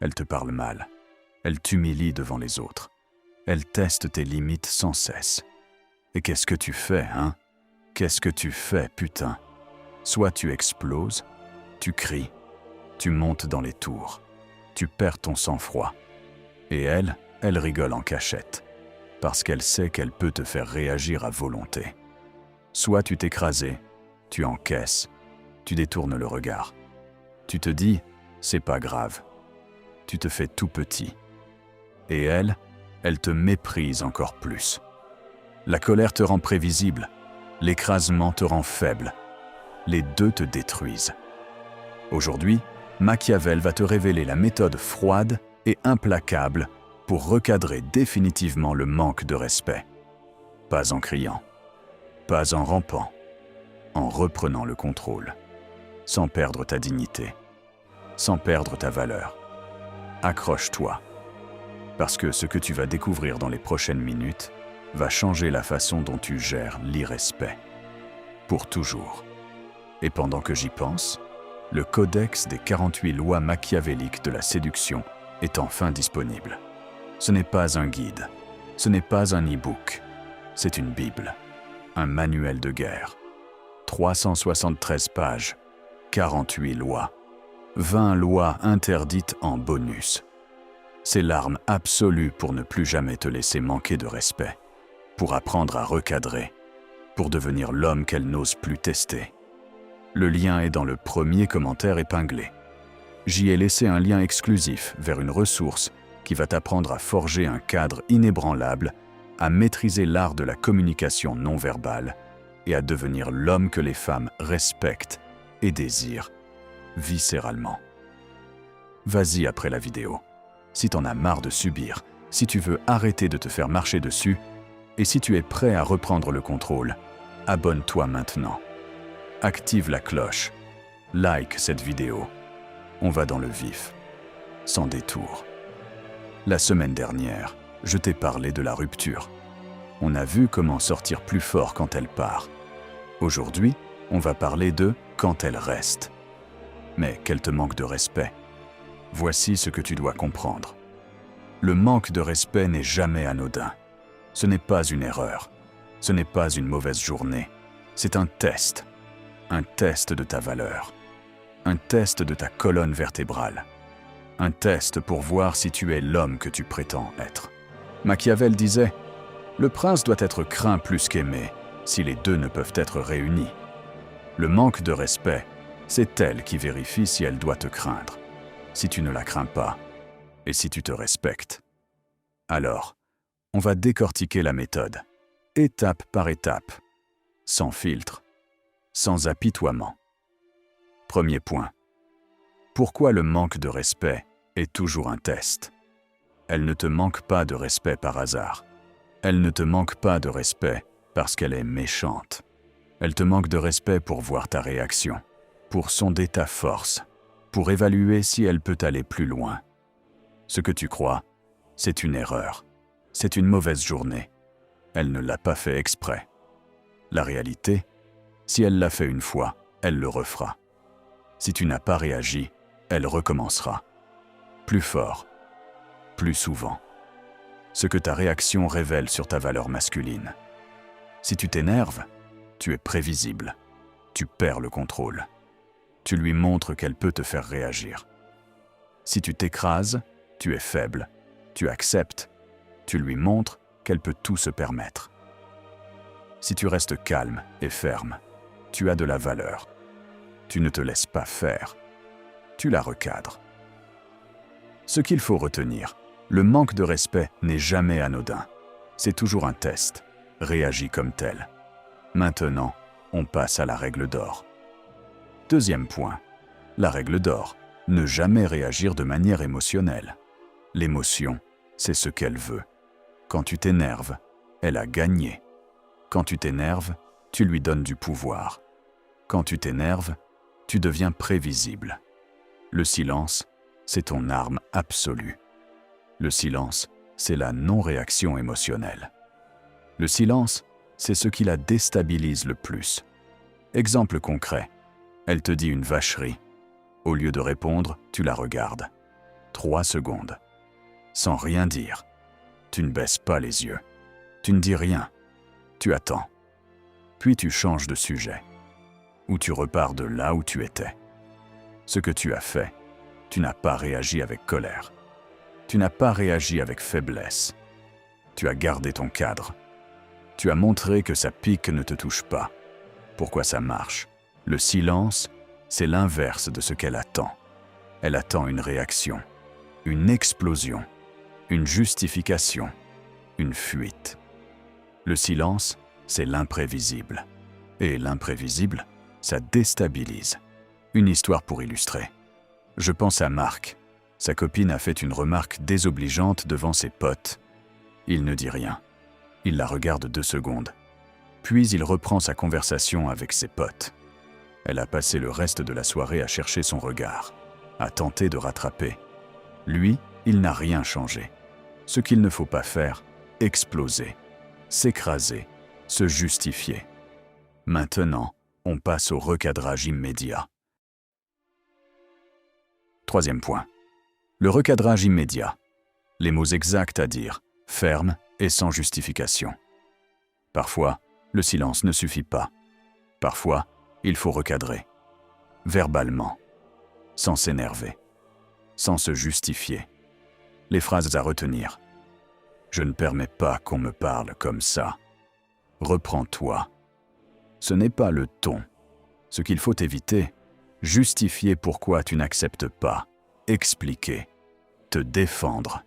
Elle te parle mal. Elle t'humilie devant les autres. Elle teste tes limites sans cesse. Et qu'est-ce que tu fais, hein? Qu'est-ce que tu fais, putain? Soit tu exploses, tu cries, tu montes dans les tours, tu perds ton sang-froid. Et elle rigole en cachette, parce qu'elle sait qu'elle peut te faire réagir à volonté. Soit tu t'écrases, tu encaisses, tu détournes le regard. Tu te dis, c'est pas grave. Tu te fais tout petit. Et elle te méprise encore plus. La colère te rend prévisible, l'écrasement te rend faible. Les deux te détruisent. Aujourd'hui, Machiavel va te révéler la méthode froide et implacable pour recadrer définitivement le manque de respect. Pas en criant, pas en rampant, en reprenant le contrôle, sans perdre ta dignité, sans perdre ta valeur. Accroche-toi, parce que ce que tu vas découvrir dans les prochaines minutes va changer la façon dont tu gères l'irrespect. Pour toujours. Et pendant que j'y pense, le Codex des 48 lois machiavéliques de la séduction est enfin disponible. Ce n'est pas un guide, ce n'est pas un e-book, c'est une Bible, un manuel de guerre. 373 pages, 48 lois, 20 lois interdites en bonus. C'est l'arme absolue pour ne plus jamais te laisser manquer de respect, pour apprendre à recadrer, pour devenir l'homme qu'elle n'ose plus tester. Le lien est dans le premier commentaire épinglé. J'y ai laissé un lien exclusif vers une ressource qui va t'apprendre à forger un cadre inébranlable, à maîtriser l'art de la communication non verbale et à devenir l'homme que les femmes respectent et désirent viscéralement. Vas-y après la vidéo. Si t'en as marre de subir, si tu veux arrêter de te faire marcher dessus, et si tu es prêt à reprendre le contrôle, abonne-toi maintenant. Active la cloche. Like cette vidéo. On va dans le vif, sans détour. La semaine dernière, je t'ai parlé de la rupture. On a vu comment sortir plus fort quand elle part. Aujourd'hui, on va parler de quand elle reste. Mais qu'elle te manque de respect. Voici ce que tu dois comprendre. Le manque de respect n'est jamais anodin. Ce n'est pas une erreur. Ce n'est pas une mauvaise journée. C'est un test. Un test de ta valeur. Un test de ta colonne vertébrale. Un test pour voir si tu es l'homme que tu prétends être. Machiavel disait « Le prince doit être craint plus qu'aimé si les deux ne peuvent être réunis. » Le manque de respect, c'est elle qui vérifie si elle doit te craindre, si tu ne la crains pas et si tu te respectes. Alors, on va décortiquer la méthode, étape par étape, sans filtre, sans apitoiement. Premier point. Pourquoi le manque de respect est toujours un test? Elle ne te manque pas de respect par hasard. Elle ne te manque pas de respect parce qu'elle est méchante. Elle te manque de respect pour voir ta réaction, pour sonder ta force, pour évaluer si elle peut aller plus loin. Ce que tu crois, c'est une erreur. C'est une mauvaise journée. Elle ne l'a pas fait exprès. La réalité, si elle l'a fait une fois, elle le refera. Si tu n'as pas réagi, elle recommencera. Plus fort, plus souvent. Ce que ta réaction révèle sur ta valeur masculine. Si tu t'énerves, tu es prévisible. Tu perds le contrôle. Tu lui montres qu'elle peut te faire réagir. Si tu t'écrases, tu es faible. Tu acceptes. Tu lui montres qu'elle peut tout se permettre. Si tu restes calme et ferme, tu as de la valeur. Tu ne te laisses pas faire. Tu la recadres. Ce qu'il faut retenir, le manque de respect n'est jamais anodin. C'est toujours un test. Réagis comme tel. Maintenant, on passe à la règle d'or. Deuxième point. La règle d'or. Ne jamais réagir de manière émotionnelle. L'émotion, c'est ce qu'elle veut. Quand tu t'énerves, elle a gagné. Quand tu t'énerves, tu lui donnes du pouvoir. Quand tu t'énerves, tu deviens prévisible. Le silence, c'est ton arme absolue. Le silence, c'est la non-réaction émotionnelle. Le silence, c'est ce qui la déstabilise le plus. Exemple concret, elle te dit une vacherie. Au lieu de répondre, tu la regardes. 3 secondes. Sans rien dire. Tu ne baisses pas les yeux. Tu ne dis rien. Tu attends. Puis tu changes de sujet. Ou tu repars de là où tu étais. Ce que tu as fait, tu n'as pas réagi avec colère. Tu n'as pas réagi avec faiblesse. Tu as gardé ton cadre. Tu as montré que sa pique ne te touche pas. Pourquoi ça marche? Le silence, c'est l'inverse de ce qu'elle attend. Elle attend une réaction, une explosion, une justification, une fuite. Le silence, c'est l'imprévisible. Et l'imprévisible, ça déstabilise. Une histoire pour illustrer. Je pense à Marc. Sa copine a fait une remarque désobligeante devant ses potes. Il ne dit rien. Il la regarde 2 secondes. Puis il reprend sa conversation avec ses potes. Elle a passé le reste de la soirée à chercher son regard, à tenter de rattraper. Lui, il n'a rien changé. Ce qu'il ne faut pas faire, exploser, s'écraser, se justifier. Maintenant, on passe au recadrage immédiat. 3e point. Le recadrage immédiat. Les mots exacts à dire, fermes et sans justification. Parfois, le silence ne suffit pas. Parfois, il faut recadrer. Verbalement. Sans s'énerver. Sans se justifier. Les phrases à retenir. Je ne permets pas qu'on me parle comme ça. Reprends-toi. Ce n'est pas le ton. Ce qu'il faut éviter, justifier pourquoi tu n'acceptes pas. Expliquer. Te défendre.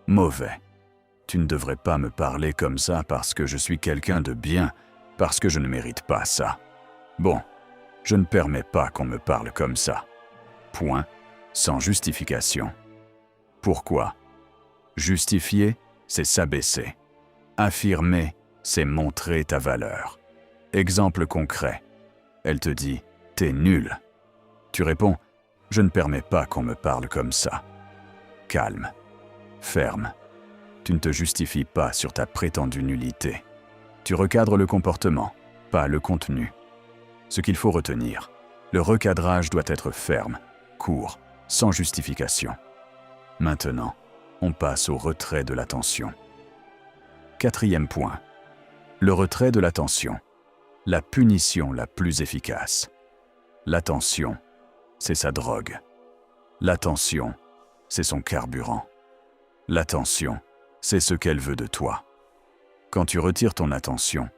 Mauvais. Tu ne devrais pas me parler comme ça parce que je suis quelqu'un de bien, parce que je ne mérite pas ça. Bon, je ne permets pas qu'on me parle comme ça. Point, sans justification. Pourquoi? Justifier, c'est s'abaisser. Affirmer, c'est montrer ta valeur. Exemple concret. Elle te dit « T'es nul ». Tu réponds « Je ne permets pas qu'on me parle comme ça ». Calme. Ferme. Tu ne te justifies pas sur ta prétendue nullité. Tu recadres le comportement, pas le contenu. Ce qu'il faut retenir, le recadrage doit être ferme, court, sans justification. Maintenant, on passe au retrait de l'attention. 4e point. Le retrait de l'attention. La punition la plus efficace. L'attention, c'est sa drogue. L'attention, c'est son carburant. L'attention, c'est ce qu'elle veut de toi. Quand tu retires ton attention,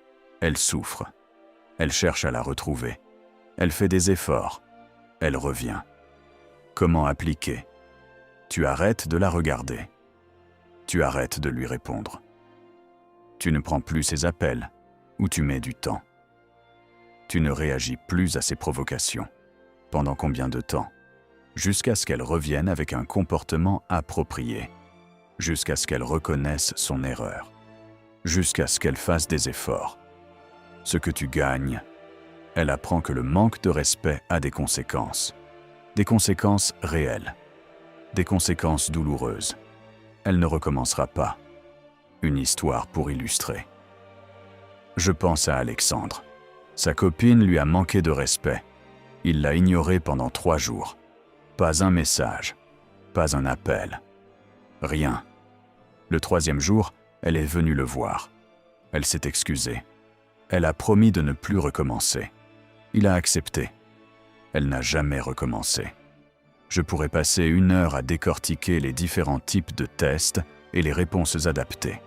elle souffre. Elle cherche à la retrouver. Elle fait des efforts. Elle revient. Comment appliquer? Tu arrêtes de la regarder. Tu arrêtes de lui répondre. Tu ne prends plus ses appels ou tu mets du temps. Tu ne réagis plus à ses provocations. Pendant combien de temps? Jusqu'à ce qu'elle revienne avec un comportement approprié. Jusqu'à ce qu'elle reconnaisse son erreur. Jusqu'à ce qu'elle fasse des efforts. Ce que tu gagnes, elle apprend que le manque de respect a des conséquences. Des conséquences réelles. Des conséquences douloureuses. Elle ne recommencera pas. Une histoire pour illustrer. Je pense à Alexandre. Sa copine lui a manqué de respect. Il l'a ignorée pendant 3 jours. Pas un message. Pas un appel. Rien. Le 3e jour, elle est venue le voir. Elle s'est excusée. Elle a promis de ne plus recommencer. Il a accepté. Elle n'a jamais recommencé. Je pourrais passer 1 heure à décortiquer les différents types de tests et les réponses adaptées.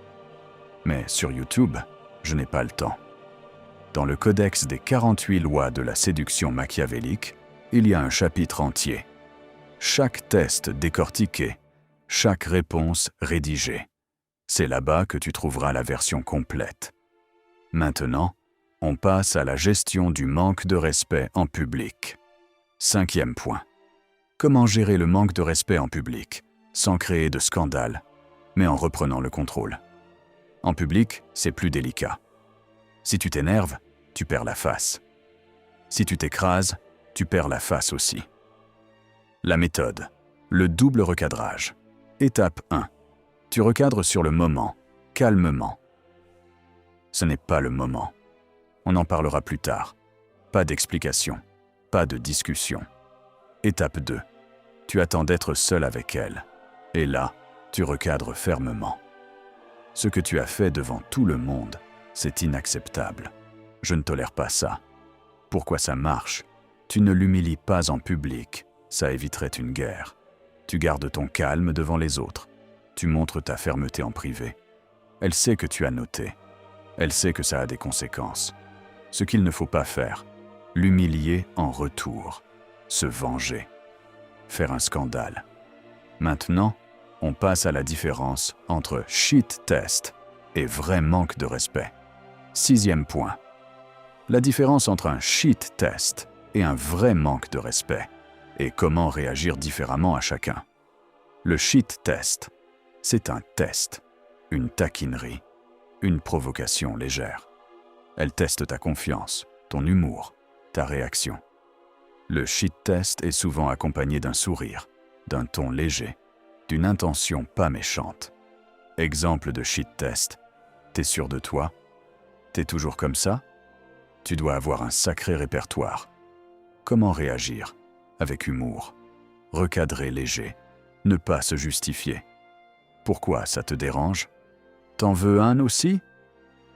Mais sur YouTube, je n'ai pas le temps. Dans le Codex des 48 lois de la séduction machiavélique, il y a un chapitre entier. Chaque test décortiqué, chaque réponse rédigée. C'est là-bas que tu trouveras la version complète. Maintenant, on passe à la gestion du manque de respect en public. 5e point. Comment gérer le manque de respect en public, sans créer de scandale, mais en reprenant le contrôle? En public, c'est plus délicat. Si tu t'énerves, tu perds la face. Si tu t'écrases, tu perds la face aussi. La méthode. Le double recadrage. Étape 1. Tu recadres sur le moment, calmement. Ce n'est pas le moment. On en parlera plus tard. Pas d'explication, pas de discussion. Étape 2. Tu attends d'être seul avec elle. Et là, tu recadres fermement. Ce que tu as fait devant tout le monde, c'est inacceptable. Je ne tolère pas ça. Pourquoi ça marche? Tu ne l'humilies pas en public, ça éviterait une guerre. Tu gardes ton calme devant les autres. Tu montres ta fermeté en privé. Elle sait que tu as noté. Elle sait que ça a des conséquences. Ce qu'il ne faut pas faire, l'humilier en retour, se venger, faire un scandale. Maintenant, on passe à la différence entre shit test et vrai manque de respect. 6e point. La différence entre un shit test et un vrai manque de respect et comment réagir différemment à chacun. Le shit test, c'est un test, une taquinerie, une provocation légère. Elle teste ta confiance, ton humour, ta réaction. Le shit test est souvent accompagné d'un sourire, d'un ton léger, d'une intention pas méchante. Exemple de shit test. T'es sûr de toi? T'es toujours comme ça? Tu dois avoir un sacré répertoire. Comment réagir? Avec humour. Recadrer léger. Ne pas se justifier. Pourquoi ça te dérange? T'en veux un aussi?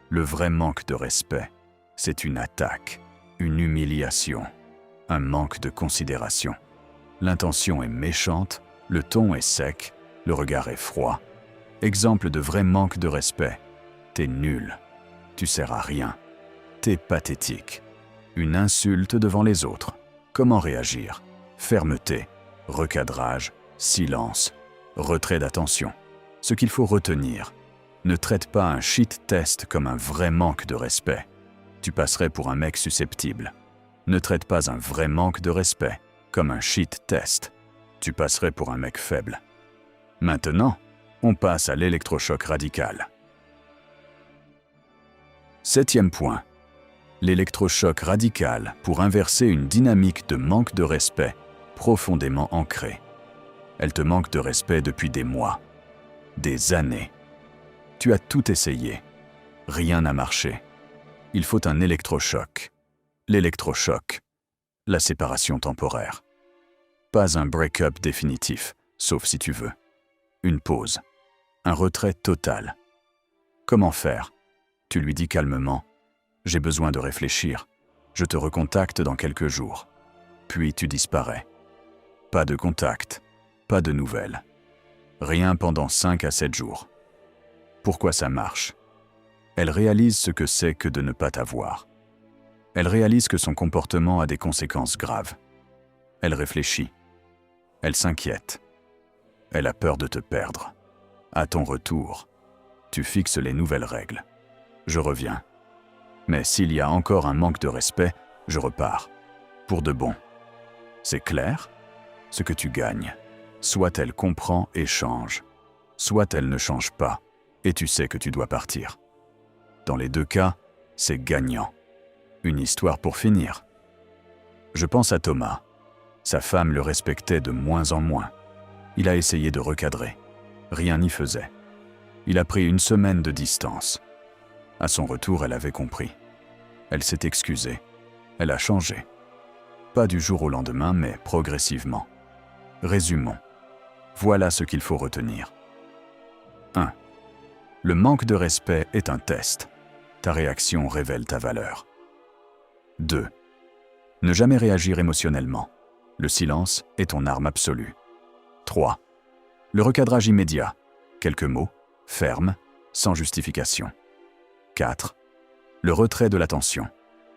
Le vrai manque de respect, c'est une attaque, une humiliation, un manque de considération. L'intention est méchante, le ton est sec, le regard est froid. Exemple de vrai manque de respect. T'es nul. Tu sers à rien. T'es pathétique. Une insulte devant les autres. Comment réagir? Fermeté, recadrage, silence, retrait d'attention. Ce qu'il faut retenir. Ne traite pas un shit test comme un vrai manque de respect. Tu passerais pour un mec susceptible. Ne traite pas un vrai manque de respect comme un shit test. Tu passerais pour un mec faible. Maintenant, on passe à l'électrochoc radical. 7e point. L'électrochoc radical pour inverser une dynamique de manque de respect profondément ancrée. Elle te manque de respect depuis des mois, des années. Tu as tout essayé. Rien n'a marché. Il faut un électrochoc. L'électrochoc. La séparation temporaire. Pas un break-up définitif, sauf si tu veux. Une pause. Un retrait total. Comment faire? Tu lui dis calmement « J'ai besoin de réfléchir. Je te recontacte dans quelques jours. » Puis tu disparais. Pas de contact, pas de nouvelles. Rien pendant 5 à 7 jours. Pourquoi ça marche? Elle réalise ce que c'est que de ne pas t'avoir. Elle réalise que son comportement a des conséquences graves. Elle réfléchit. Elle s'inquiète. Elle a peur de te perdre. À ton retour, tu fixes les nouvelles règles. Je reviens. Mais s'il y a encore un manque de respect, je repars. Pour de bon. C'est clair? Ce que tu gagnes. Soit elle comprend et change, soit elle ne change pas, et tu sais que tu dois partir. Dans les deux cas, c'est gagnant. Une histoire pour finir. Je pense à Thomas. Sa femme le respectait de moins en moins. Il a essayé de recadrer. Rien n'y faisait. Il a pris 1 semaine de distance. À son retour, elle avait compris. Elle s'est excusée. Elle a changé. Pas du jour au lendemain, mais progressivement. Résumons. Voilà ce qu'il faut retenir. 1. Le manque de respect est un test. Ta réaction révèle ta valeur. 2. Ne jamais réagir émotionnellement. Le silence est ton arme absolue. 3. Le recadrage immédiat. Quelques mots, fermes, sans justification. 4. Le retrait de l'attention.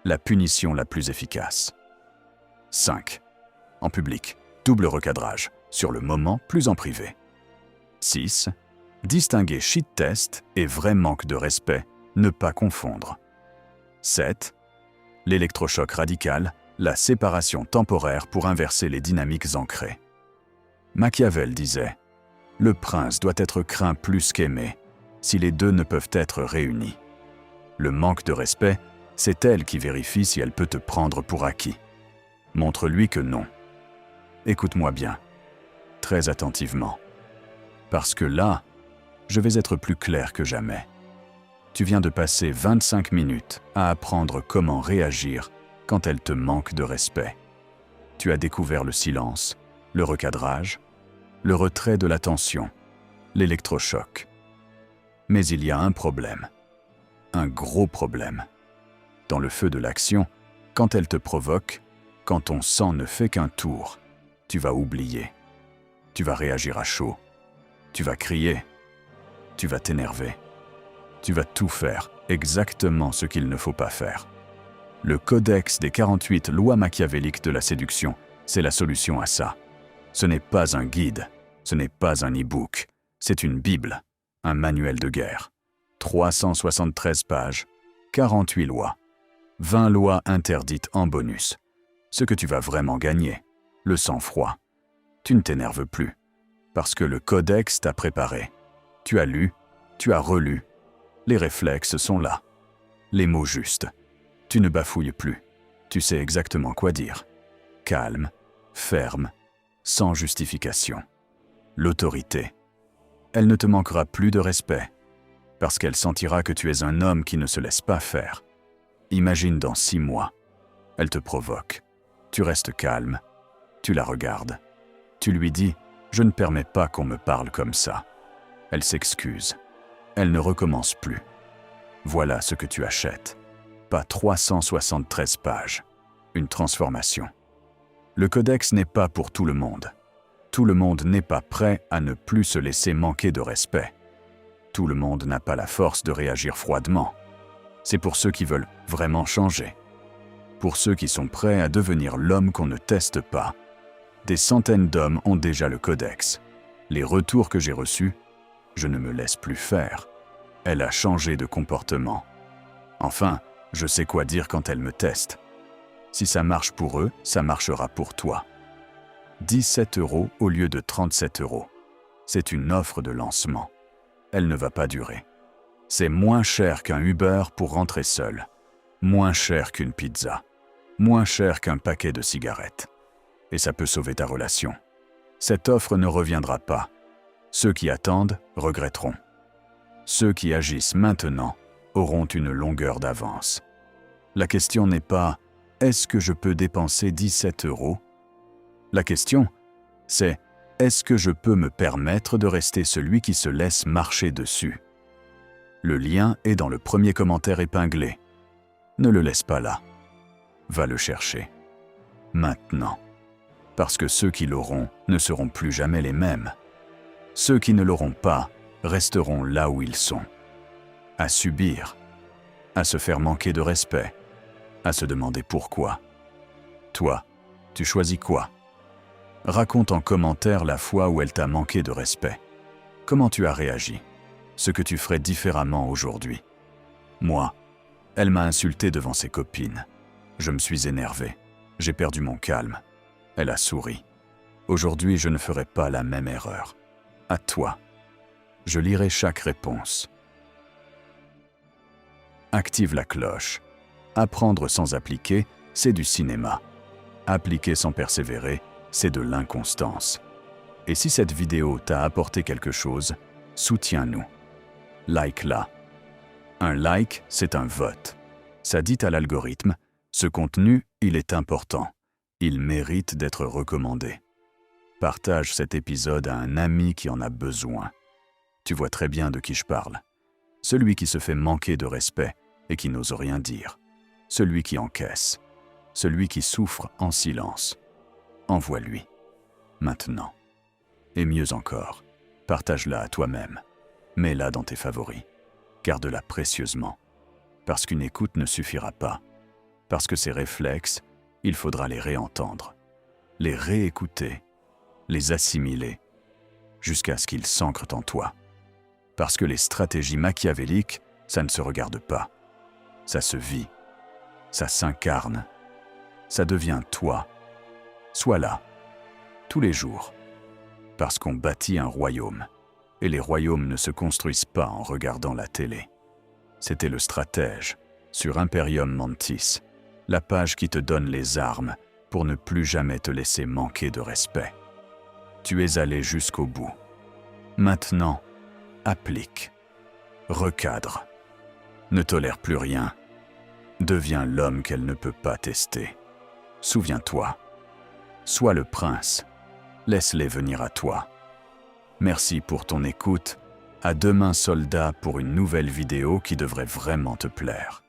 La punition la plus efficace. 5. En public, double recadrage. Sur le moment, plus en privé. 6. Distinguer shit test et vrai manque de respect. Ne pas confondre. 7. L'électrochoc radical, la séparation temporaire pour inverser les dynamiques ancrées. Machiavel disait « Le prince doit être craint plus qu'aimé, si les deux ne peuvent être réunis. » Le manque de respect, c'est elle qui vérifie si elle peut te prendre pour acquis. Montre-lui que non. Écoute-moi bien, très attentivement. Parce que là, je vais être plus clair que jamais. Tu viens de passer 25 minutes à apprendre comment réagir quand elle te manque de respect. Tu as découvert le silence, le recadrage, le retrait de la tension, l'électrochoc. Mais il y a un problème, un gros problème. Dans le feu de l'action, quand elle te provoque, quand ton sang ne fait qu'un tour, tu vas oublier. Tu vas réagir à chaud. Tu vas crier. Tu vas t'énerver. Tu vas tout faire, exactement ce qu'il ne faut pas faire. Le Codex des 48 lois machiavéliques de la séduction, c'est la solution à ça. Ce n'est pas un guide, ce n'est pas un e-book, c'est une Bible, un manuel de guerre. 373 pages, 48 lois, 20 lois interdites en bonus. Ce que tu vas vraiment gagner, le sang-froid. Tu ne t'énerves plus, parce que le Codex t'a préparé. Tu as lu, tu as relu, les réflexes sont là. Les mots justes. Tu ne bafouilles plus, tu sais exactement quoi dire. Calme, ferme, sans justification. L'autorité. Elle ne te manquera plus de respect, parce qu'elle sentira que tu es un homme qui ne se laisse pas faire. Imagine dans 6 mois, elle te provoque. Tu restes calme, tu la regardes. Tu lui dis « Je ne permets pas qu'on me parle comme ça ». Elle s'excuse. Elle ne recommence plus. Voilà ce que tu achètes. Pas 373 pages. Une transformation. Le Codex n'est pas pour tout le monde. Tout le monde n'est pas prêt à ne plus se laisser manquer de respect. Tout le monde n'a pas la force de réagir froidement. C'est pour ceux qui veulent vraiment changer. Pour ceux qui sont prêts à devenir l'homme qu'on ne teste pas. Des centaines d'hommes ont déjà le Codex. Les retours que j'ai reçus, je ne me laisse plus faire. Elle a changé de comportement. Enfin, je sais quoi dire quand elle me teste. Si ça marche pour eux, ça marchera pour toi. 17 € au lieu de 37 €. C'est une offre de lancement. Elle ne va pas durer. C'est moins cher qu'un Uber pour rentrer seul. Moins cher qu'une pizza. Moins cher qu'un paquet de cigarettes. Et ça peut sauver ta relation. Cette offre ne reviendra pas. Ceux qui attendent regretteront. Ceux qui agissent maintenant auront une longueur d'avance. La question n'est pas « Est-ce que je peux dépenser 17 €? La question, c'est « Est-ce que je peux me permettre de rester celui qui se laisse marcher dessus ?» Le lien est dans le premier commentaire épinglé. Ne le laisse pas là. Va le chercher. Maintenant. Parce que ceux qui l'auront ne seront plus jamais les mêmes. Ceux qui ne l'auront pas resteront là où ils sont. À subir. À se faire manquer de respect. À se demander pourquoi. Toi, tu choisis quoi? Raconte en commentaire la fois où elle t'a manqué de respect. Comment tu as réagi? Ce que tu ferais différemment aujourd'hui. Moi, elle m'a insulté devant ses copines. Je me suis énervé. J'ai perdu mon calme. Elle a souri. Aujourd'hui, je ne ferai pas la même erreur. À toi. Je lirai chaque réponse. Active la cloche. Apprendre sans appliquer, c'est du cinéma. Appliquer sans persévérer, c'est de l'inconstance. Et si cette vidéo t'a apporté quelque chose, soutiens-nous. Like-la. Un like, c'est un vote. Ça dit à l'algorithme, ce contenu, il est important. Il mérite d'être recommandé. Partage cet épisode à un ami qui en a besoin. Tu vois très bien de qui je parle. Celui qui se fait manquer de respect et qui n'ose rien dire. Celui qui encaisse. Celui qui souffre en silence. Envoie-lui. Maintenant. Et mieux encore, partage-la à toi-même. Mets-la dans tes favoris. Garde-la précieusement. Parce qu'une écoute ne suffira pas. Parce que ces réflexes, il faudra les réentendre. Les réécouter. Les assimiler. Jusqu'à ce qu'ils s'ancrent en toi. Parce que les stratégies machiavéliques, ça ne se regarde pas. Ça se vit. Ça s'incarne. Ça devient toi. Sois là. Tous les jours. Parce qu'on bâtit un royaume. Et les royaumes ne se construisent pas en regardant la télé. C'était le stratège, sur Imperium Mantis, la page qui te donne les armes pour ne plus jamais te laisser manquer de respect. Tu es allé jusqu'au bout. Maintenant, applique. Recadre. Ne tolère plus rien. Deviens l'homme qu'elle ne peut pas tester. Souviens-toi. Sois le prince. laisse-les venir à toi. Merci pour ton écoute. À demain, soldat, pour une nouvelle vidéo qui devrait vraiment te plaire.